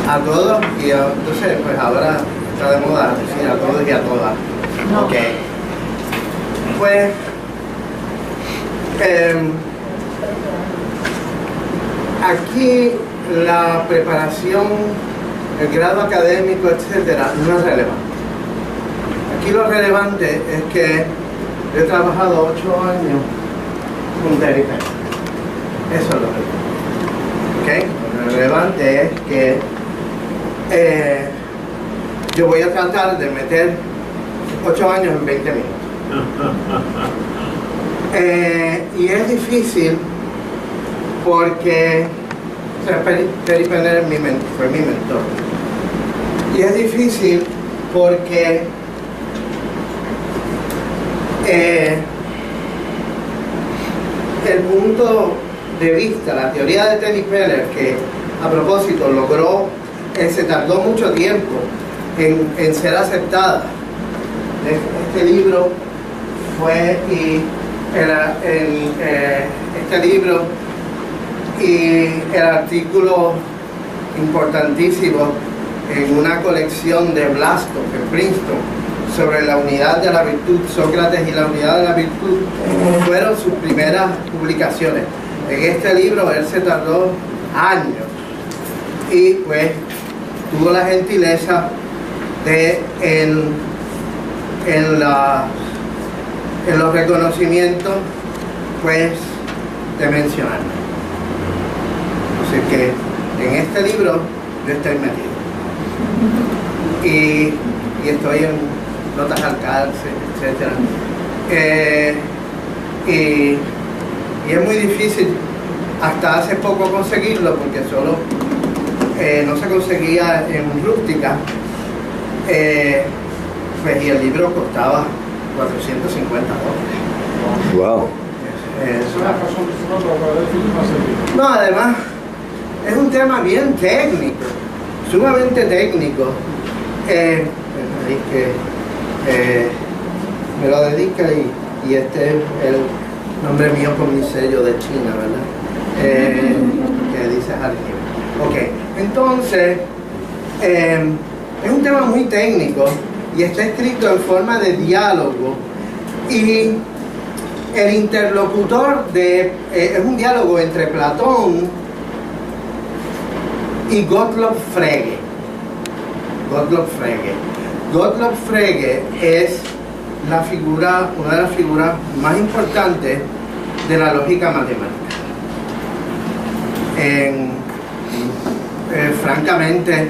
A todos entonces pues ahora está de moda decir a todos y a todas. No. Ok. Pues aquí la preparación, el grado académico, etcétera, no es relevante. Aquí lo relevante es que he trabajado 8 años con Terry Penner. Eso es lo relevante. ¿Okay? Lo relevante es que yo voy a tratar de meter 8 años en 20 minutos. Y es difícil porque Terry Penner fue mi mentor. Y es difícil porque el punto de vista, la teoría de Terry Penner, que a propósito logró, se tardó mucho tiempo en ser aceptada. Este libro fue este libro y el artículo importantísimo en una colección de Blasto en Princeton sobre la unidad de la virtud, Sócrates y la unidad de la virtud, fueron sus primeras publicaciones. En este libro él se tardó años y pues tuvo la gentileza de en los reconocimientos pues de mencionarme. Así que en este libro yo estoy metido y estoy en notas al cárcel, etcétera. Y es muy difícil hasta hace poco conseguirlo porque solo no se conseguía en rústica, pues, y el libro costaba $450. Wow. No, además es un tema bien técnico, sumamente técnico. Ahí que me lo dedica y este es el nombre mío con mi sello de China, ¿verdad? Que dice Jardín. Ok, entonces es un tema muy técnico y está escrito en forma de diálogo y el interlocutor es un diálogo entre Platón y Gottlob Frege. Gottlob Frege es una de las figuras más importantes de la lógica matemática. Francamente,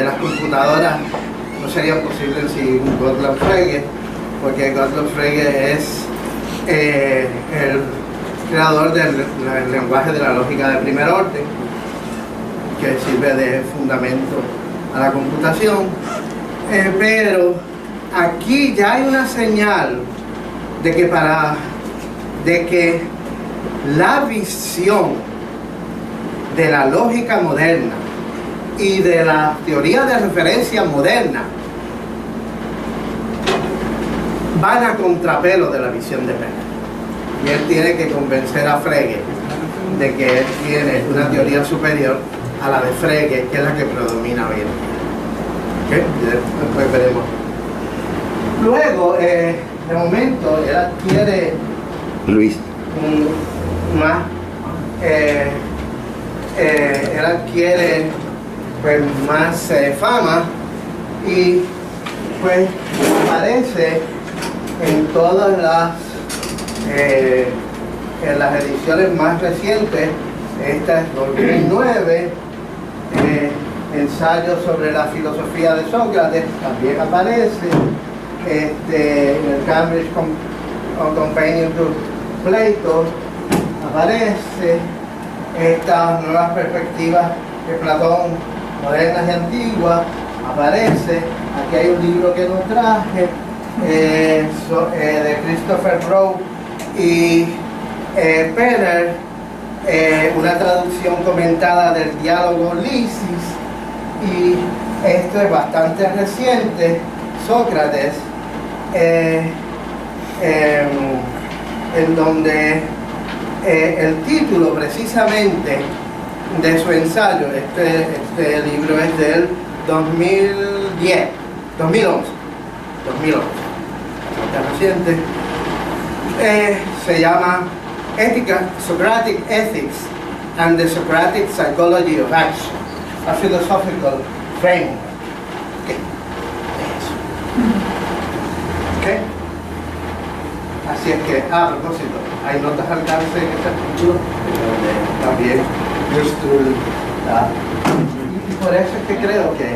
las computadoras no serían posibles sin Gottlob Frege, porque Gottlob Frege es el creador del lenguaje de la lógica de primer orden, que sirve de fundamento a la computación. Pero aquí ya hay una señal de que la visión de la lógica moderna y de la teoría de referencia moderna van a contrapelo de la visión de Penner. Y él tiene que convencer a Frege de que él tiene una teoría superior a la de Frege, que es la que predomina hoy en día. ¿Okay? Después veremos. Luego, de momento, él adquiere Luis. él adquiere pues más fama y pues aparece en todas en las ediciones más recientes. Esta es 2009, ensayo sobre la filosofía de Sócrates, también aparece en el Cambridge Companion to Plato, aparece estas nuevas perspectivas de Platón, modernas y antiguas, aparece. Aquí hay un libro que no traje, de Christopher Rowe y Penner, una traducción comentada del diálogo Lysis, y esto es bastante reciente, Sócrates, en donde el título precisamente de su ensayo. Este libro es del 2011, bastante reciente. Se llama Socratic Ethics and the Socratic Psychology of Action, a Philosophical Framework. ¿Okay? Así es que, a propósito, hay notas al alcance en este artículo, también y por eso es que creo que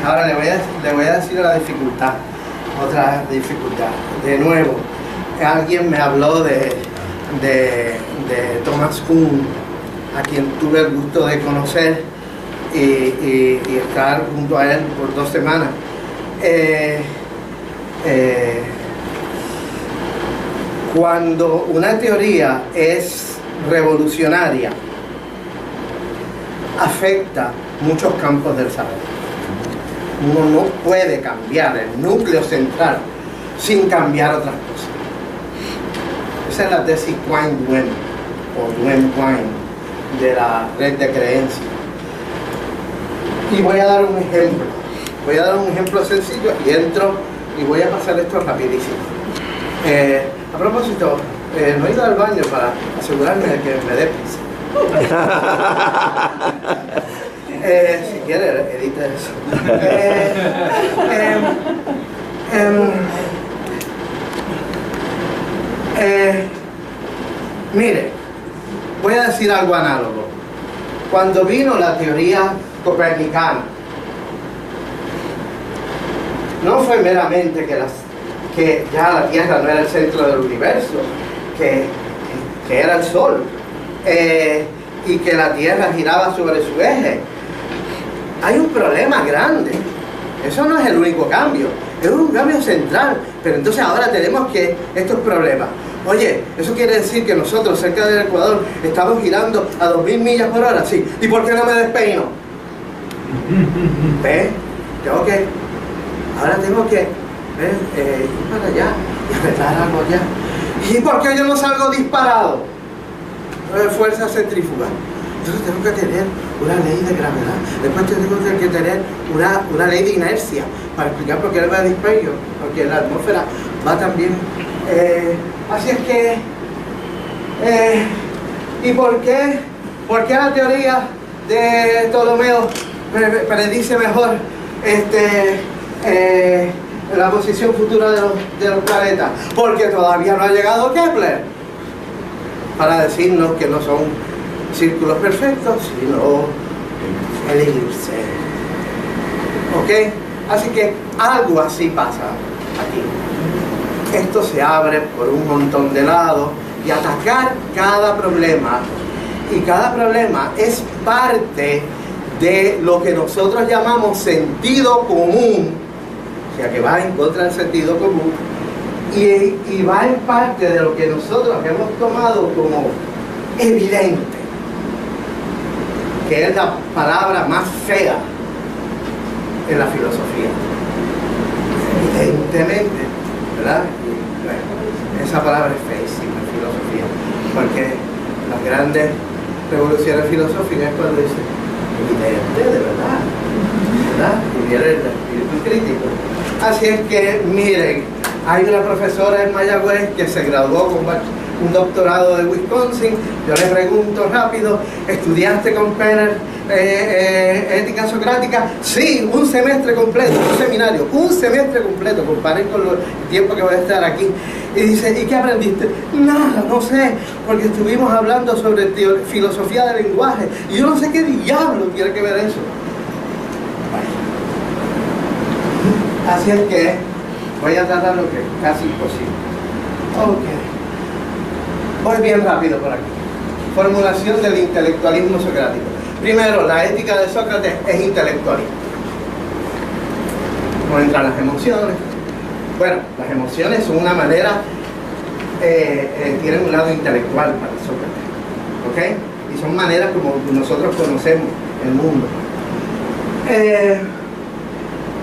ahora le voy a decir la dificultad, otra dificultad. De nuevo, alguien me habló de Thomas Kuhn, a quien tuve el gusto de conocer y estar junto a él por 2 semanas. Cuando una teoría es revolucionaria, afecta muchos campos del saber. Uno no puede cambiar el núcleo central sin cambiar otras cosas. Esa es la tesis Quine-Duhem o Duhem-Quine de la red de creencias. Y voy a dar un ejemplo. Voy a dar un ejemplo sencillo y entro y voy a pasar esto rapidísimo. A propósito, no he ido al baño para asegurarme de que me dé prisa. Si quiere, edita eso. Mire, voy a decir algo análogo. Cuando vino la teoría copernicana, no fue meramente que ya la Tierra no era el centro del universo, que era el Sol, y que la Tierra giraba sobre su eje. Hay un problema grande. Eso no es el único cambio, es un cambio central. Pero entonces ahora tenemos estos problemas. Oye, eso quiere decir que nosotros cerca del Ecuador estamos girando a 2000 millas por hora, sí. ¿Y por qué no me despeino? ¿Ves? Ahora tengo que ir para allá y apretar algo allá. ¿Y por qué yo no salgo disparado? Fuerza centrífuga. Entonces tengo que tener una ley de gravedad. Después tengo que tener una ley de inercia para explicar por qué el disperso, porque la atmósfera va también. Así es que, ¿y por qué la teoría de Ptolomeo predice mejor la posición futura de los planetas? Porque todavía no ha llegado Kepler para decirnos que no son círculos perfectos, sino elipses. ¿Ok? Así que algo así pasa aquí. Esto se abre por un montón de lados y atacar cada problema. Y cada problema es parte de lo que nosotros llamamos sentido común, o sea que va en contra del sentido común, y va en parte de lo que nosotros hemos tomado como evidente, que es la palabra más fea en la filosofía. Evidentemente, ¿verdad? Bueno, esa palabra es feísima en filosofía, porque las grandes revoluciones filosóficas es cuando dicen evidente, de verdad, y viene el espíritu crítico. Así es que, miren, hay una profesora en Mayagüez que se graduó con un doctorado de Wisconsin. Yo le pregunto rápido, ¿estudiaste con Penner ética socrática? Sí, un semestre completo, un seminario, un semestre completo, comparen con el tiempo que voy a estar aquí. Y dice, ¿y qué aprendiste? Nada, no sé, porque estuvimos hablando sobre filosofía del lenguaje y yo no sé qué diablo tiene que ver eso. Así es que voy a tratar lo que es casi imposible. Ok. Voy bien rápido por aquí. Formulación del intelectualismo socrático. Primero, la ética de Sócrates es intelectualismo. No entran las emociones. Bueno, las emociones son una manera, tienen un lado intelectual para Sócrates. ¿Ok? Y son maneras como nosotros conocemos el mundo.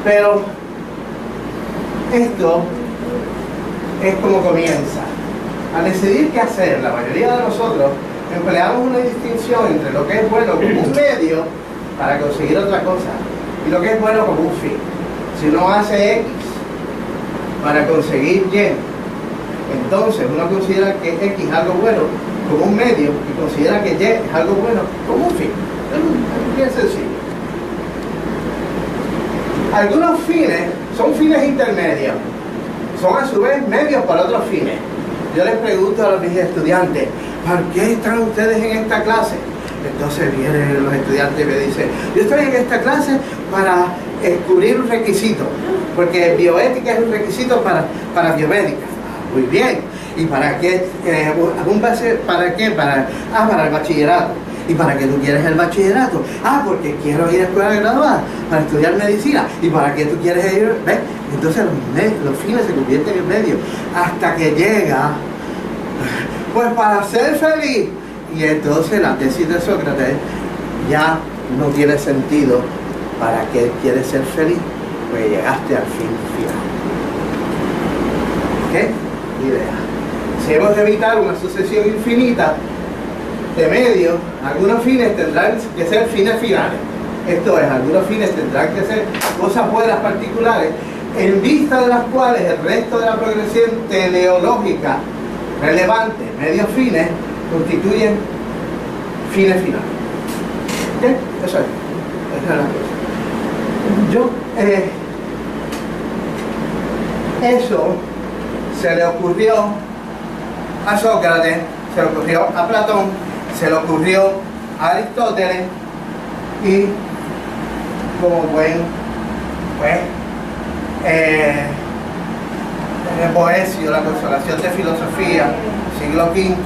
Pero esto es como comienza. Al decidir qué hacer, la mayoría de nosotros empleamos una distinción entre lo que es bueno como un medio para conseguir otra cosa y lo que es bueno como un fin. Si uno hace X para conseguir Y, entonces uno considera que X es algo bueno como un medio y considera que Y es algo bueno como un fin. Es bien sencillo. Algunos fines son fines intermedios, son a su vez medios para otros fines. Yo les pregunto a mis estudiantes, ¿por qué están ustedes en esta clase? Entonces vienen los estudiantes y me dicen, yo estoy en esta clase para cubrir un requisito, porque bioética es un requisito para biomédica. Muy bien. ¿Y para qué? ¿Para qué? Para el bachillerato. ¿Y para qué tú quieres el bachillerato? Porque quiero ir a escuela graduada para estudiar medicina. ¿Y para qué tú quieres ir? ¿Ves? Entonces los fines se convierten en medios hasta que llega, pues para ser feliz. Y entonces la tesis de Sócrates ya no tiene sentido. ¿Para qué quieres ser feliz? Pues llegaste al fin final. ¿Qué idea? Si hemos de evitar una sucesión infinita de medios, algunos fines tendrán que ser fines finales. Esto es, algunos fines tendrán que ser cosas buenas particulares, en vista de las cuales el resto de la progresión teleológica relevante, medios fines, constituyen fines finales. ¿Ok? Eso es. Esa es la cosa. Eso se le ocurrió a Sócrates, se le ocurrió a Platón, se le ocurrió a Aristóteles y como buen Boecio, la consolación de filosofía, siglo V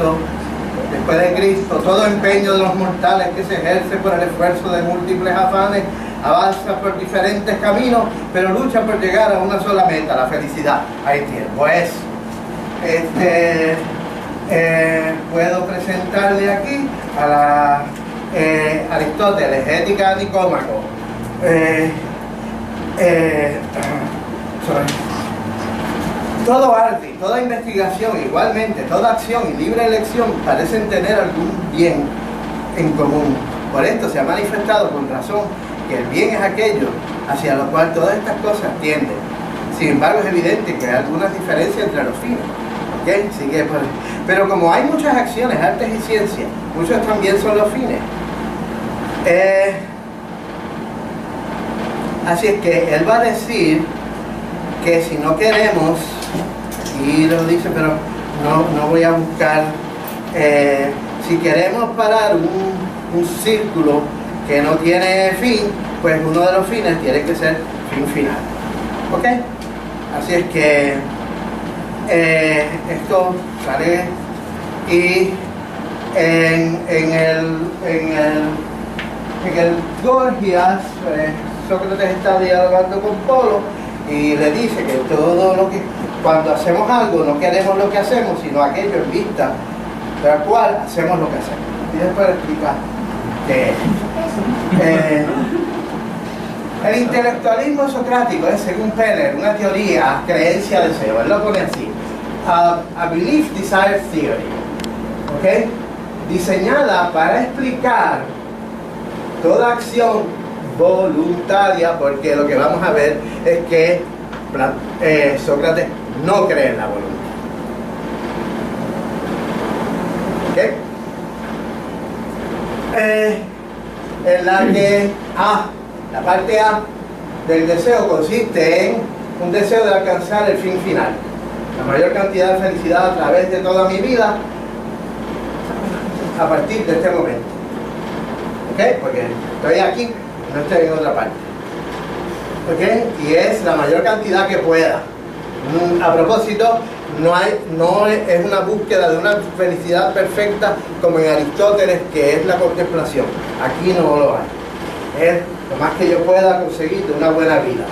después de Cristo, todo empeño de los mortales que se ejerce por el esfuerzo de múltiples afanes avanza por diferentes caminos, pero lucha por llegar a una sola meta, la felicidad. Ahí tiene, pues puedo presentarle aquí a la Aristóteles, Ética de Nicómaco. Todo arte, toda investigación, igualmente, toda acción y libre elección parecen tener algún bien en común. Por esto se ha manifestado con razón que el bien es aquello hacia lo cual todas estas cosas tienden. Sin embargo, es evidente que hay algunas diferencias entre los fines. ¿Okay? Así que, pero como hay muchas acciones, artes y ciencias, muchos también son los fines. Así es que él va a decir que si no queremos, y lo dice, pero no voy a buscar, si queremos parar un círculo que no tiene fin, pues uno de los fines tiene que ser fin final. ¿Ok? Así es que esto sale y en el Gorgias, Sócrates está dialogando con Polo y le dice que todo lo que, cuando hacemos algo no queremos lo que hacemos, sino aquello en vista de la cual hacemos lo que hacemos. Y después explicar que el intelectualismo socrático es, según Peller, una teoría, creencia, deseo. Él lo pone así: a belief desire theory, ¿ok? Diseñada para explicar toda acción voluntaria, porque lo que vamos a ver es que Sócrates no cree en la voluntad. ¿Ok? En la que la parte A del deseo consiste en un deseo de alcanzar el fin final, la mayor cantidad de felicidad a través de toda mi vida a partir de este momento. ¿Ok? Porque estoy aquí, no estoy en otra parte. ¿Ok? Y es la mayor cantidad que pueda. A propósito, no es una búsqueda de una felicidad perfecta como en Aristóteles, que es la contemplación. Aquí no lo hay. Es lo más que yo pueda conseguir de una buena vida.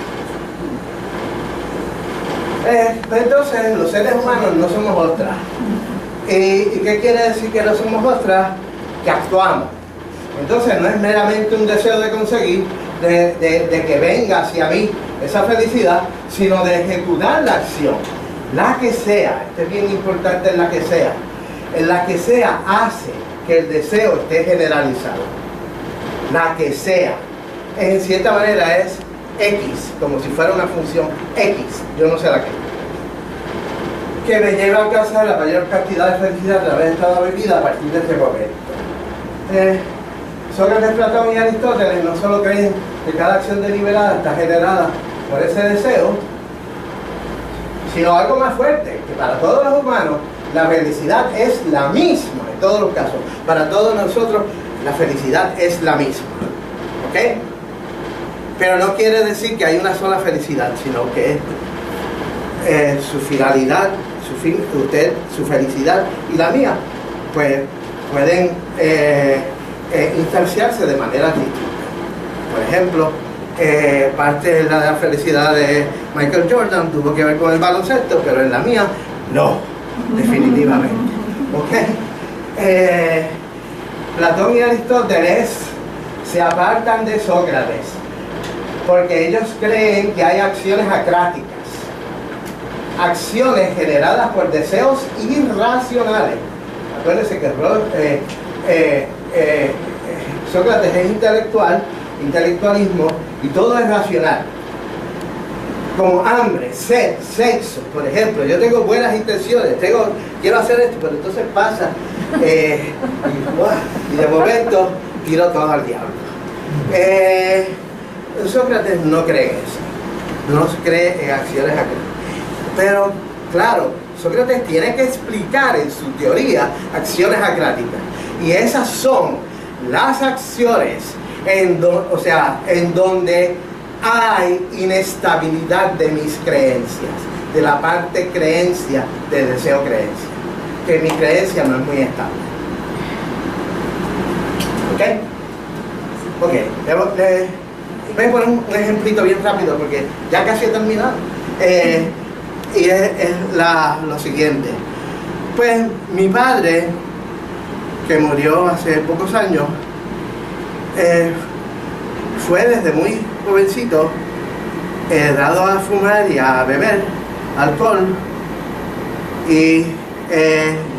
Entonces, los seres humanos no somos ostras. ¿Y qué quiere decir que no somos ostras? Que actuamos. Entonces, no es meramente un deseo de conseguir, de que venga hacia mí esa felicidad, sino de ejecutar la acción, la que sea. Esto es bien importante, en la que sea. En la que sea hace que el deseo esté generalizado. La que sea. En cierta manera es X, como si fuera una función X, yo no sé la que me lleva a alcanzar la mayor cantidad de felicidad a través de toda la vida a partir de ese momento. Sócrates, Platón y Aristóteles no solo creen que cada acción deliberada está generada por ese deseo, sino algo más fuerte, que para todos los humanos la felicidad es la misma, en todos los casos. Para todos nosotros la felicidad es la misma. ¿Ok? Pero no quiere decir que hay una sola felicidad, sino que su finalidad, su felicidad y la mía, pues pueden instanciarse de manera distinta. Por ejemplo, parte de la felicidad de Michael Jordan tuvo que ver con el baloncesto, pero en la mía no, definitivamente. ¿Ok? Platón y Aristóteles se apartan de Sócrates porque ellos creen que hay acciones acráticas, acciones generadas por deseos irracionales. Acuérdense que Sócrates es intelectualismo, y todo es racional. Como hambre, sed, sexo, por ejemplo. Yo tengo buenas intenciones, quiero hacer esto, pero entonces pasa y de momento tiro todo al diablo. Sócrates no cree en eso, no cree en acciones acráticas. Pero, claro, Sócrates tiene que explicar en su teoría acciones acráticas. Y esas son las acciones en donde hay inestabilidad de mis creencias, de la parte creencia, de deseo creencia, que mi creencia no es muy estable. ¿Ok? Voy a poner un ejemplito bien rápido porque ya casi he terminado. Y es lo siguiente. Pues mi padre, que murió hace pocos años, fue desde muy jovencito dado a fumar y a beber alcohol, y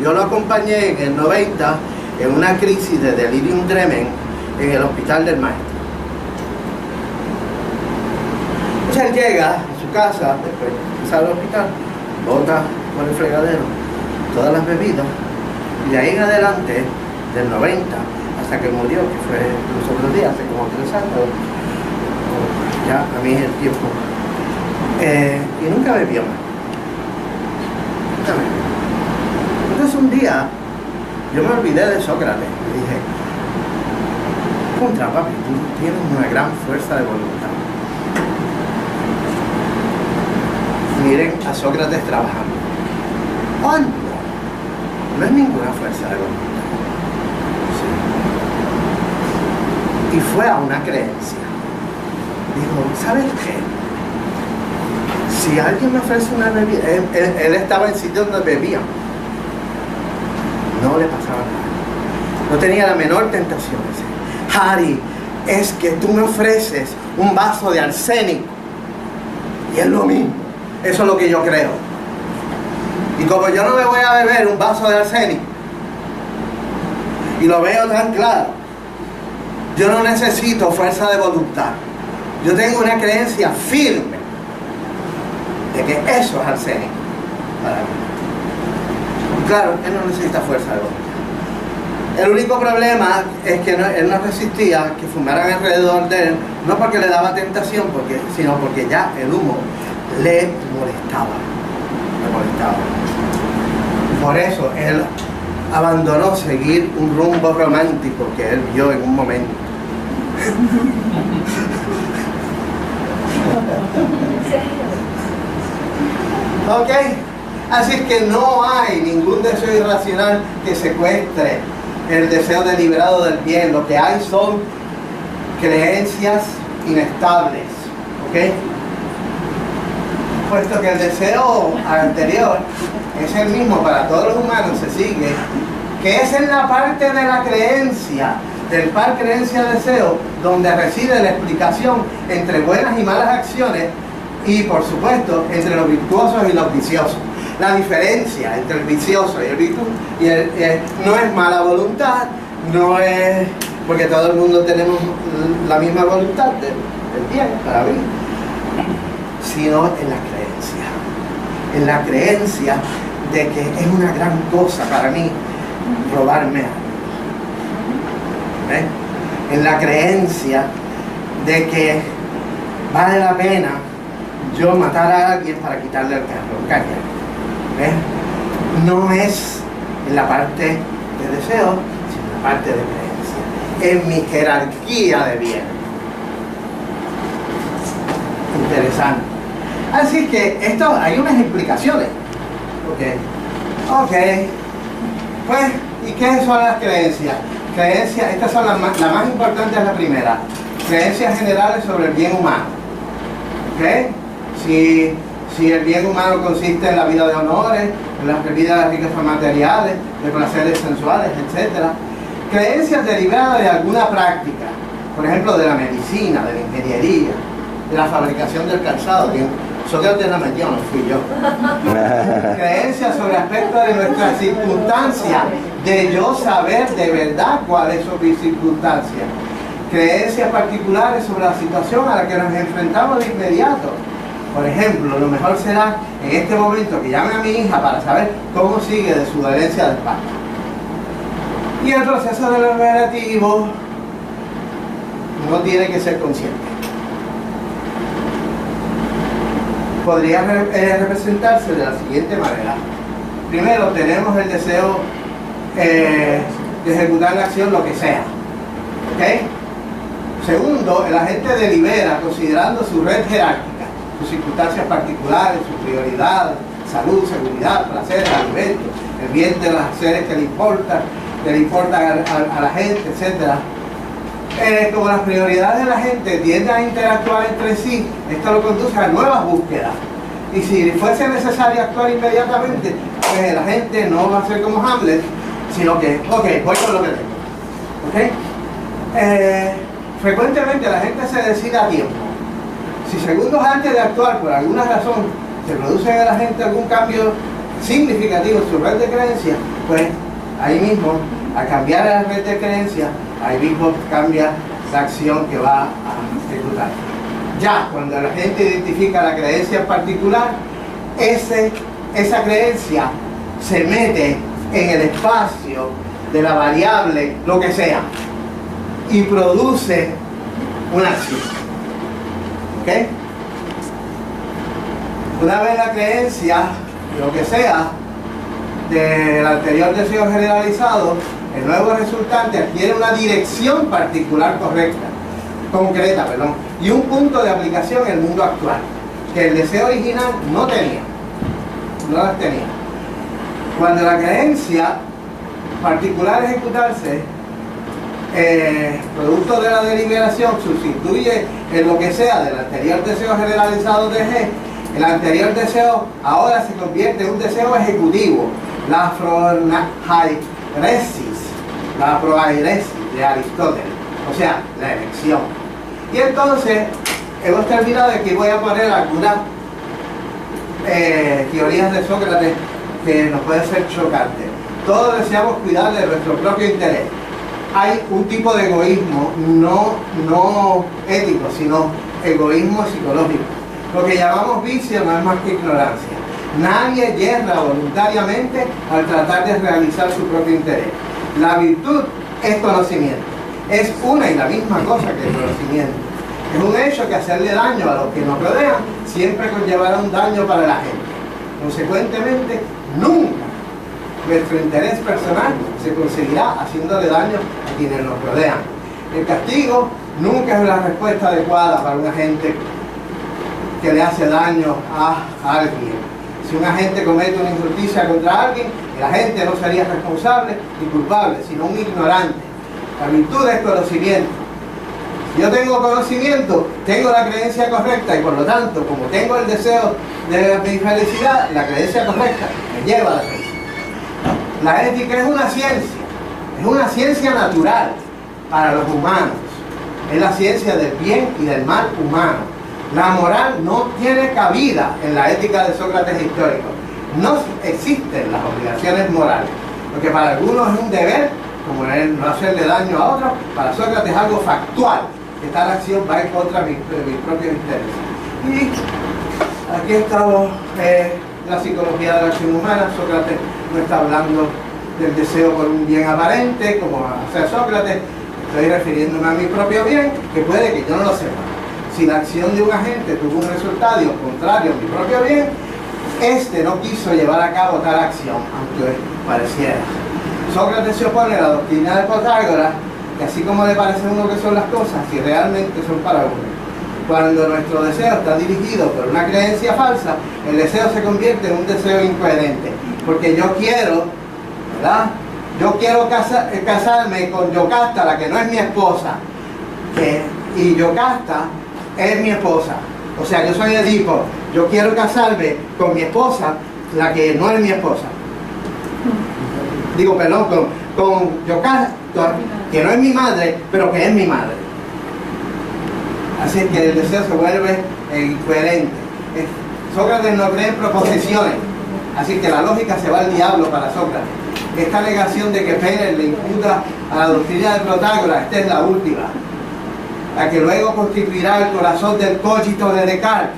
yo lo acompañé en el 90 en una crisis de delirium tremens en el hospital del Maestro. Entonces él llega a su casa, después sale al hospital, bota por el fregadero todas las bebidas, y de ahí en adelante, del 90 hasta que murió, que fue los otros días, hace como 3 años, ya a mí es el tiempo, y nunca bebió más. Entonces un día yo me olvidé de Sócrates y dije: contra, papi, tú tienes una gran fuerza de voluntad. Miren a Sócrates trabajando. Oh, no es ninguna fuerza de voluntad. Sí. Y fue a una creencia. Dijo: ¿sabes qué? Si alguien me ofrece una bebida, él estaba en sitios donde bebía, no le pasaba nada, no tenía la menor tentación. Dice: Harry, es que tú me ofreces un vaso de arsénico y es lo mismo. Eso es lo que yo creo. Y como yo no me voy a beber un vaso de arsénico y lo veo tan claro, yo no necesito fuerza de voluntad. Yo tengo una creencia firme de que eso es arsénico para mí. Y claro, él no necesita fuerza de voluntad. El único problema es que él no resistía que fumaran alrededor de él, no porque le daba tentación, sino porque ya el humo le molestaba. Por eso él abandonó seguir un rumbo romántico que él vio en un momento. ¿Ok? Así que no hay ningún deseo irracional que secuestre el deseo deliberado del bien. Lo que hay son creencias inestables. ¿Ok? Puesto que el deseo anterior es el mismo para todos los humanos, se sigue que es en la parte de la creencia, del par creencia-deseo, donde reside la explicación entre buenas y malas acciones, y por supuesto entre los virtuosos y los viciosos. La diferencia entre el vicioso y el virtud no es mala voluntad, no es porque todo el mundo tenemos la misma voluntad del bien para mí, sino en la creencia de que es una gran cosa para mí robarme algo. En la creencia de que vale la pena yo matar a alguien para quitarle el carro. No es en la parte de deseo, sino en la parte de creencia, en mi jerarquía de bien. Interesante. Así que esto hay unas explicaciones. Ok. Pues, ¿y qué son las creencias? Creencias, estas son la más importante es la primera. Creencias generales sobre el bien humano. Si el bien humano consiste en la vida de honores, en la vida de riquezas materiales, de placeres sensuales, etc. Creencias derivadas de alguna práctica, por ejemplo, de la medicina, de la ingeniería, de la fabricación del calzado. Sócrates la metió, no fui yo. Creencias sobre aspectos de nuestras circunstancias, de yo saber de verdad cuál es su circunstancia. Creencias particulares sobre la situación a la que nos enfrentamos de inmediato. Por ejemplo, lo mejor será en este momento que llame a mi hija para saber cómo sigue de su dolencia de espalda. Y el proceso de lo relativo no tiene que ser consciente. Podría representarse de la siguiente manera. Primero, tenemos el deseo de ejecutar la acción, lo que sea. Segundo, el agente delibera considerando su red jerárquica, sus circunstancias particulares, sus prioridades, salud, seguridad, placeres, alimentos, el bien de los seres que le importan a la gente, etc. Como las prioridades de la gente tienden a interactuar entre sí, esto lo conduce a nuevas búsquedas. Y si fuese necesario actuar inmediatamente, pues la gente no va a ser como Hamlet, sino que, voy con lo que tengo. Frecuentemente la gente se decide a tiempo. Si segundos antes de actuar por alguna razón se produce en la gente algún cambio significativo en su red de creencias, pues ahí mismo, al cambiar la red de creencias, ahí mismo cambia la acción que va a ejecutar. Ya cuando la gente identifica la creencia en particular, esa creencia se mete en el espacio de la variable, lo que sea, y produce una acción. Una vez la creencia, lo que sea, del anterior deseo generalizado, el nuevo resultante adquiere una dirección particular concreta, y un punto de aplicación en el mundo actual, que el deseo original no las tenía. Cuando la creencia particular ejecutarse, producto de la deliberación, sustituye en lo que sea del anterior deseo generalizado de G, el anterior deseo ahora se convierte en un deseo ejecutivo, la proairesis de Aristóteles, o sea, la elección. Y entonces hemos terminado de que voy a poner algunas teorías de Sócrates que nos pueden ser chocantes. Todos deseamos cuidar de nuestro propio interés. Hay un tipo de egoísmo no ético, sino egoísmo psicológico. Lo que llamamos vicio no es más que ignorancia. Nadie yerra voluntariamente al tratar de realizar su propio interés. La virtud es conocimiento. Es una y la misma cosa que el conocimiento. Es un hecho que hacerle daño a los que nos rodean siempre conllevará un daño para la gente. Consecuentemente, nunca nuestro interés personal se conseguirá haciéndole daño a quienes nos rodean. El castigo nunca es la respuesta adecuada para una gente que le hace daño a alguien. Si un agente comete una injusticia contra alguien, el agente no sería responsable ni culpable, sino un ignorante. La virtud es conocimiento. Si yo tengo conocimiento, tengo la creencia correcta y por lo tanto, como tengo el deseo de mi felicidad, la creencia correcta me lleva a la felicidad. La ética es una ciencia natural para los humanos. Es la ciencia del bien y del mal humano. La moral no tiene cabida en la ética de Sócrates histórico. no existen las obligaciones morales, porque para algunos es un deber, como el no hacerle daño a otros. Para Sócrates es algo factual, que tal acción va en contra de mis propios intereses. Y aquí estamos, la psicología de la acción humana. Sócrates no está hablando del deseo por un bien aparente, como hace Sócrates. Estoy refiriéndome a mi propio bien, que puede que yo no lo sepa. Si la acción de un agente tuvo un resultado contrario a mi propio bien, este no quiso llevar a cabo tal acción, aunque pareciera. Sócrates se opone a la doctrina de Protágoras, que así como le parece a uno que son las cosas, si realmente son para uno. Cuando nuestro deseo está dirigido por una creencia falsa, el deseo se convierte en un deseo incoherente. Porque yo quiero, ¿verdad? Yo quiero casarme con Yocasta, la que no es mi esposa, y Yocasta es mi esposa. O sea, yo soy Edipo, yo quiero casarme con mi esposa, la que no es mi esposa. Digo, perdón, con Yocasta, que no es mi madre, pero que es mi madre. Así es que el deseo se vuelve incoherente. Sócrates no cree en proposiciones, así que la lógica se va al diablo para Sócrates. Esta negación de que Penner le imputa a la doctrina de Protágoras, esta es la última, la que luego constituirá el corazón del cogito de Descartes.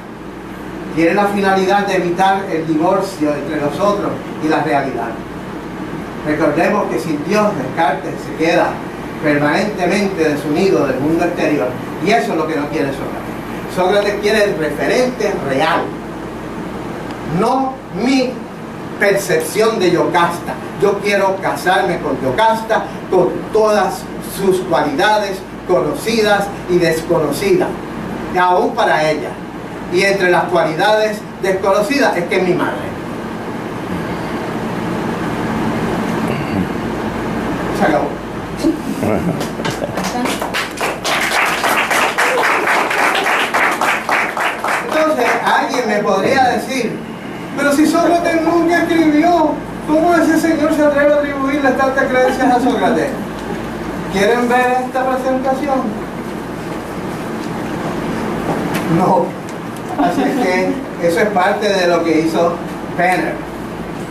Tiene la finalidad de evitar el divorcio entre nosotros y la realidad. Recordemos que sin Dios Descartes se queda permanentemente desunido del mundo exterior, y eso es lo que no quiere Sócrates. Sócrates quiere el referente real, no mi percepción de Yocasta. Yo quiero casarme con Yocasta, con todas sus cualidades conocidas y desconocidas, y aún para ella. Y entre las cualidades desconocidas es que es mi madre. Se acabó. Entonces, alguien me podría decir, pero si Sócrates nunca escribió, ¿cómo ese señor se atreve a atribuirle tantas creencias a Sócrates? ¿Quieren ver esta presentación? No. Así es que eso es parte de lo que hizo Penner,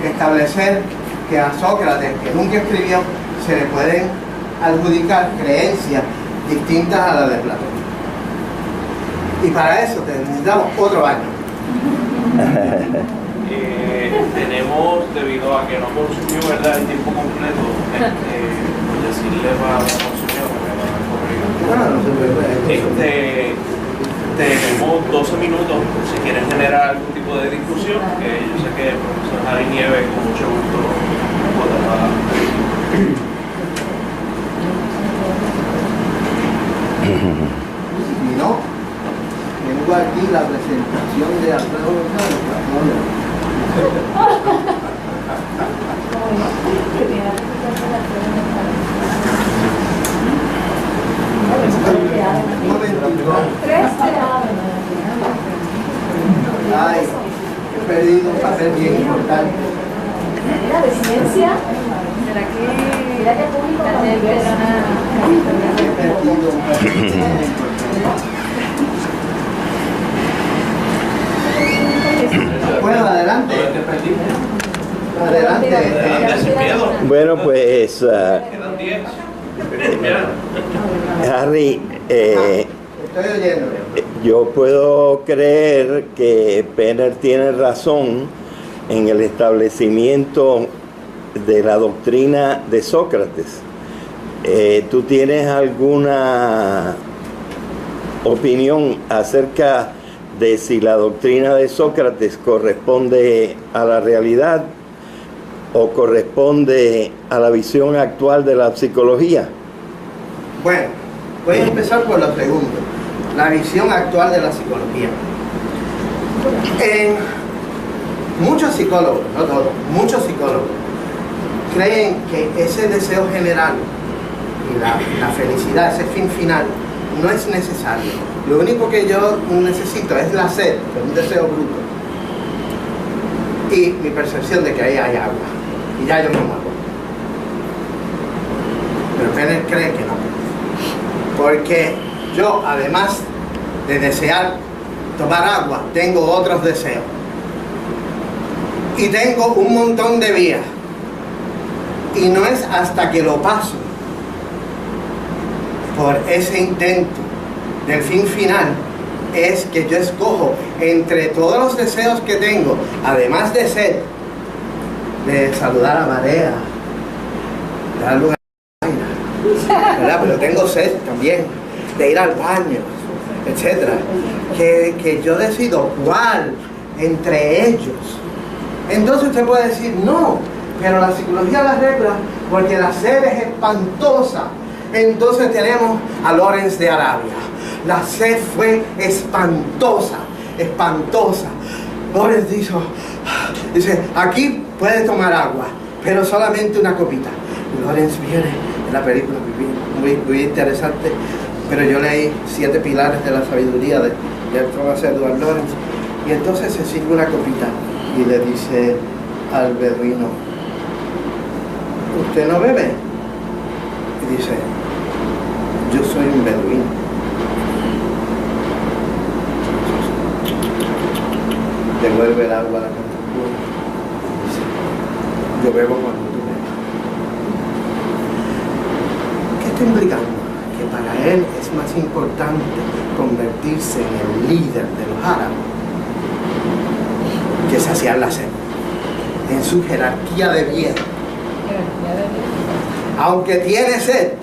establecer que a Sócrates, que nunca escribió, se le pueden adjudicar creencias distintas a las de Platón. Y para eso necesitamos otro año. Tenemos, debido a que no consumió, ¿verdad?, el tiempo completo, por decirle para no consumió, porque no me corrió. Tenemos 12 minutos si quieren generar algún tipo de discusión, que yo sé que el profesor Javi Nieves con mucho gusto podrá. Si no, tengo aquí la presentación de Alfredo González. Un momentito. Ay, he perdido un papel bien importante. ¿Era de ciencia? ¿Será que pública de He perdido un papel bien importante. Bueno, adelante. Adelante. Bueno, pues Quedan 10. Harry, Estoy oyendo. yo puedo creer que Penner tiene razón en el establecimiento de la doctrina de Sócrates. ¿Tú tienes alguna opinión acerca de si la doctrina de Sócrates corresponde a la realidad o corresponde a la visión actual de la psicología? Bueno, voy a empezar por lo segundo, la visión actual de la psicología. Muchos psicólogos, no todos, muchos psicólogos creen que ese deseo general y la felicidad, ese fin final, no es necesario. Lo único que yo necesito es la sed, que es un deseo bruto, y mi percepción de que ahí hay agua, y ya yo me muevo. Pero Penner cree que no, porque yo, además de desear tomar agua, tengo otros deseos y tengo un montón de vías. Y no es hasta que lo paso por ese intento del fin final, es que yo escojo entre todos los deseos que tengo, además de sed, de saludar a Marea, de darle una ¿verdad? Pero tengo sed también, de ir al baño, etcétera, que yo decido cuál entre ellos. Entonces usted puede decir, no, pero la psicología la regla porque la sed es espantosa. Entonces tenemos a Lawrence de Arabia. La sed fue espantosa, espantosa. Lawrence dice, aquí puede tomar agua, pero solamente una copita. Y Lawrence viene en la película, muy interesante, pero yo leí 7 pilares de la sabiduría de Thomas Edward Lawrence. Y entonces se sirve una copita y le dice al beduino, ¿usted no bebe? Y dice, yo soy un beduino. Devuelve el agua a la cantina. Dice, yo bebo cuando tú bebas. ¿Qué está implicando? Que para él es más importante convertirse en el líder de los árabes que saciar la sed en su jerarquía de bien. Aunque tiene sed,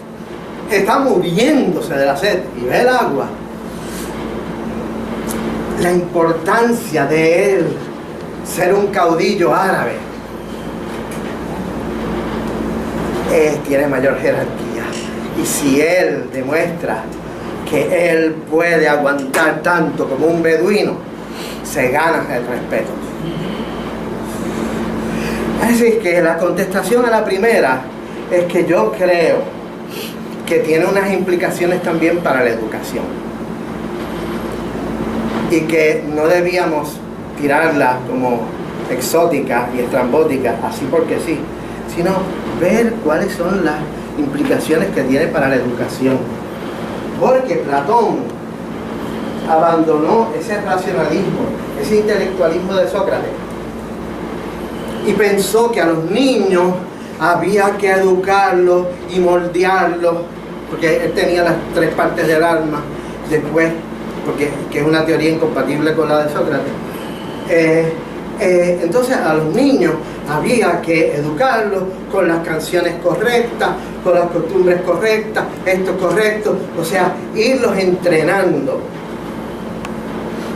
está muriéndose de la sed y ve el agua. La importancia de él ser un caudillo árabe tiene mayor jerarquía. Y si él demuestra que él puede aguantar tanto como un beduino, se gana el respeto. Así que la contestación a la primera es que yo creo que tiene unas implicaciones también para la educación y que no debíamos tirarla como exótica y estrambótica así porque sí, sino ver cuáles son las implicaciones que tiene para la educación, porque Platón abandonó ese racionalismo, ese intelectualismo de Sócrates y pensó que a los niños había que educarlos y moldearlos, porque él tenía las 3 partes del alma después, porque que es una teoría incompatible con la de Sócrates. Entonces a los niños había que educarlos con las canciones correctas, con las costumbres correctas, esto correcto, o sea, irlos entrenando.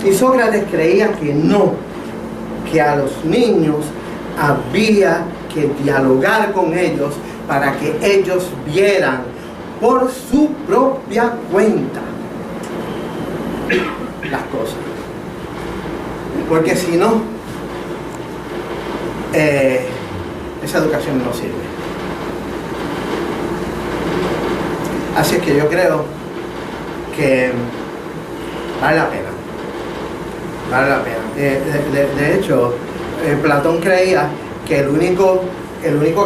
Y Sócrates creía que no, que a los niños había que dialogar con ellos para que ellos vieran por su propia cuenta las cosas, porque si no, esa educación no sirve. Así es que yo creo que vale la pena, vale la pena. De hecho, Platón creía que el único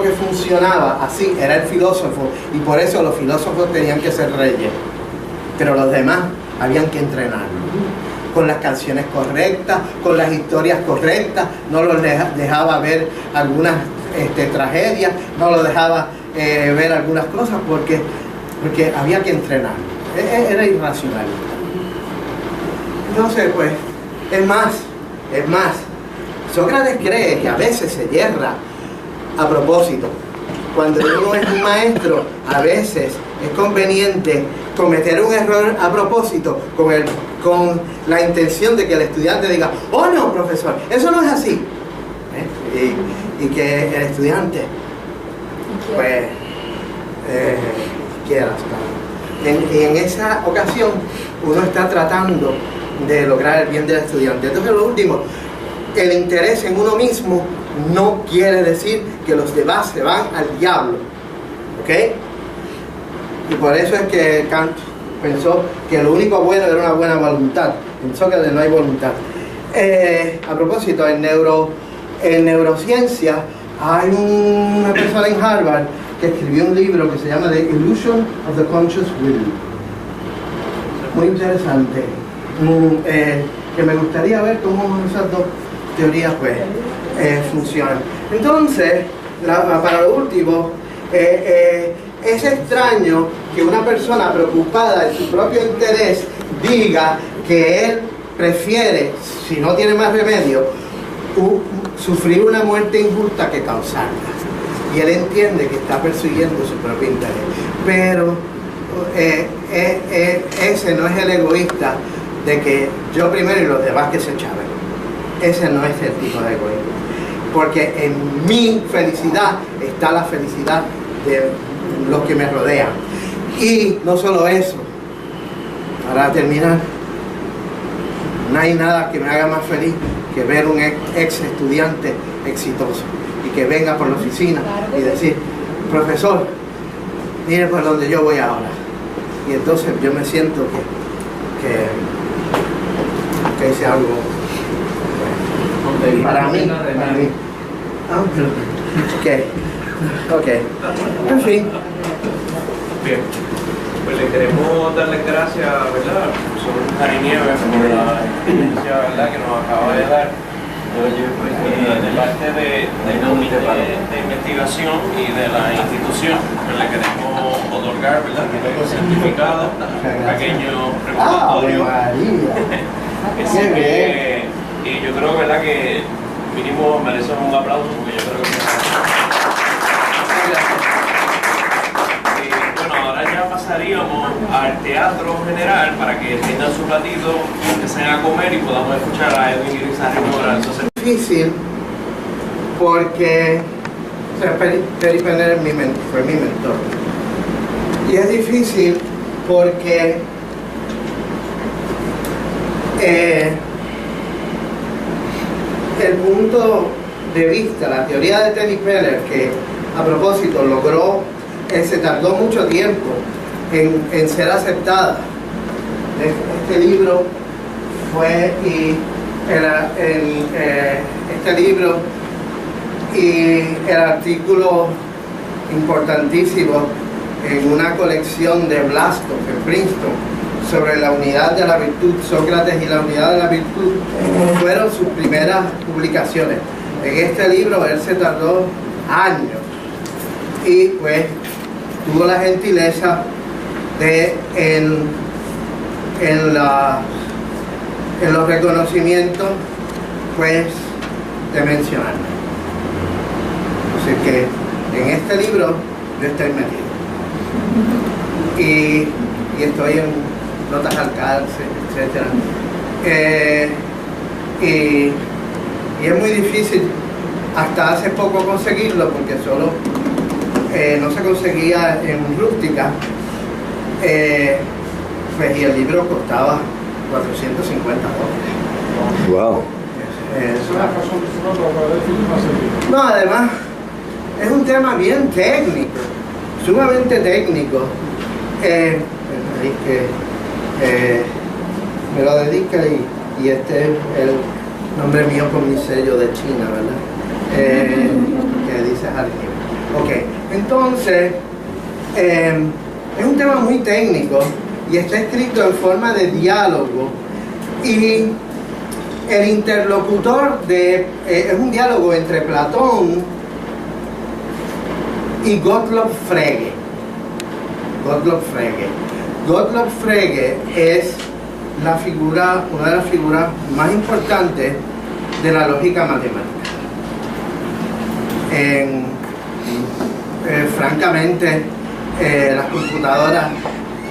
que funcionaba así era el filósofo, y por eso los filósofos tenían que ser reyes, pero los demás habían que entrenarlos con las canciones correctas, con las historias correctas. No los dejaba ver algunas tragedias, no los dejaba ver algunas cosas porque había que entrenarlos. Era irracional. Entonces, pues, es más, Sócrates cree que a veces se yerra a propósito. Cuando uno es un maestro, a veces es conveniente cometer un error a propósito con la intención de que el estudiante diga, oh no, profesor, eso no es así. Y que el estudiante pues quiera. En esa ocasión uno está tratando de lograr el bien del estudiante. Entonces, lo último, el interés en uno mismo no quiere decir que los demás se van al diablo, ¿ok? Y por eso es que Kant pensó que lo único bueno era una buena voluntad. Pensó que no hay voluntad. A propósito, en neurociencia hay una persona en Harvard que escribió un libro que se llama The Illusion of the Conscious Will. Muy interesante. Que me gustaría ver cómo esas dos teorías pues funcionan. Entonces, para lo último, es extraño que una persona preocupada de su propio interés diga que él prefiere, si no tiene más remedio, sufrir una muerte injusta que causarla. Y él entiende que está persiguiendo su propio interés. Pero ese no es el egoísta de que yo primero y los demás que se chaven. Ese no es el tipo de egoísmo. Porque en mi felicidad está la felicidad de los que me rodean. Y no solo eso, para terminar, no hay nada que me haga más feliz que ver un ex estudiante exitoso y que venga por la oficina y decir, profesor, mire por donde yo voy ahora. Y entonces yo me siento que hice algo para mí. Ok. En fin. Bien. Pues le queremos dar las gracias, ¿verdad? Al profesor Jari Nieves por la experiencia, ¿verdad?, que nos acaba de dar de parte del comité de investigación y de la institución. Pues le queremos otorgar, ¿verdad?, un certificado, un pequeño recordatorio. Y yo creo, ¿verdad?, que mínimo merecemos un aplauso porque yo creo que ahora ya pasaríamos al teatro general para que tengan su platito, empiecen a comer y podamos escuchar a Edwin Irizarry Mora. Entonces, es difícil porque Perry Penner fue mi mentor. Y es difícil porque el punto de vista, la teoría de Teddy Penner, que a propósito logró, se tardó mucho tiempo en ser aceptada. Este libro fue este libro y el artículo importantísimo en una colección de Blastoff en Princeton sobre la unidad de la virtud, Sócrates y la unidad de la virtud, fueron sus primeras publicaciones. En este libro él se tardó años y pues tuvo la gentileza de en los reconocimientos pues de mencionarme. Así que en este libro yo estoy metido y estoy en notas al cárcel, etc. Y es muy difícil hasta hace poco conseguirlo porque solo no se conseguía en rústica, pues, y el libro costaba $450. Wow. No, además es un tema bien técnico, sumamente técnico. Me lo dedica y este es el nombre mío con mi sello de China, ¿verdad? Que dice Jari Nieves. Ok, entonces es un tema muy técnico y está escrito en forma de diálogo y el interlocutor es un diálogo entre Platón y Gottlob Frege. Gottlob Frege es una de las figuras más importantes de la lógica matemática. Francamente, las computadoras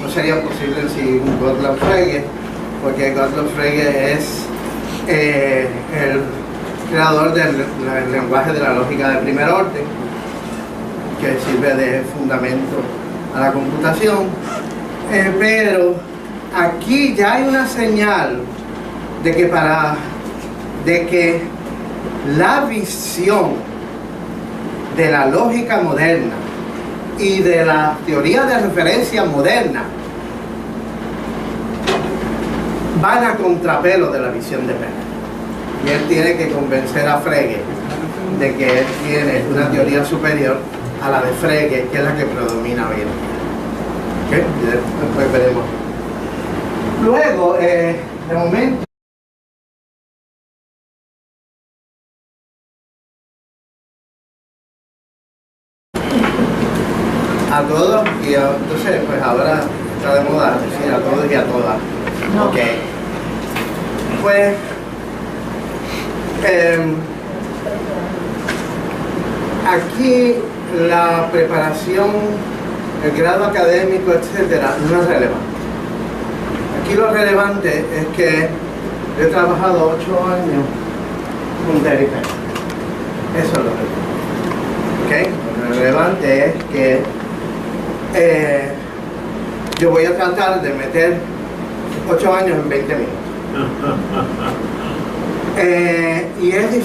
no serían posibles sin Gottlob Frege, porque Gottlob Frege es el creador del lenguaje de la lógica de primer orden, que sirve de fundamento a la computación. Pero aquí ya hay una señal de que la visión de la lógica moderna y de la teoría de referencia moderna van a contrapelo de la visión de Penner. Y él tiene que convencer a Frege de que él tiene una teoría superior a la de Frege, que es la que predomina hoy en día. ¿Okay? Y después veremos. Luego, de momento, A todos entonces pues ahora está de moda decir a todos y a todas. No. Ok. Pues aquí la preparación, el grado académico, etcétera, no es relevante. Aquí lo relevante es que he trabajado 8 años con Terry Penn. Eso es lo relevante. ¿Okay? Lo relevante es que yo voy a tratar de meter 8 años en 20 minutos. Y es difícil.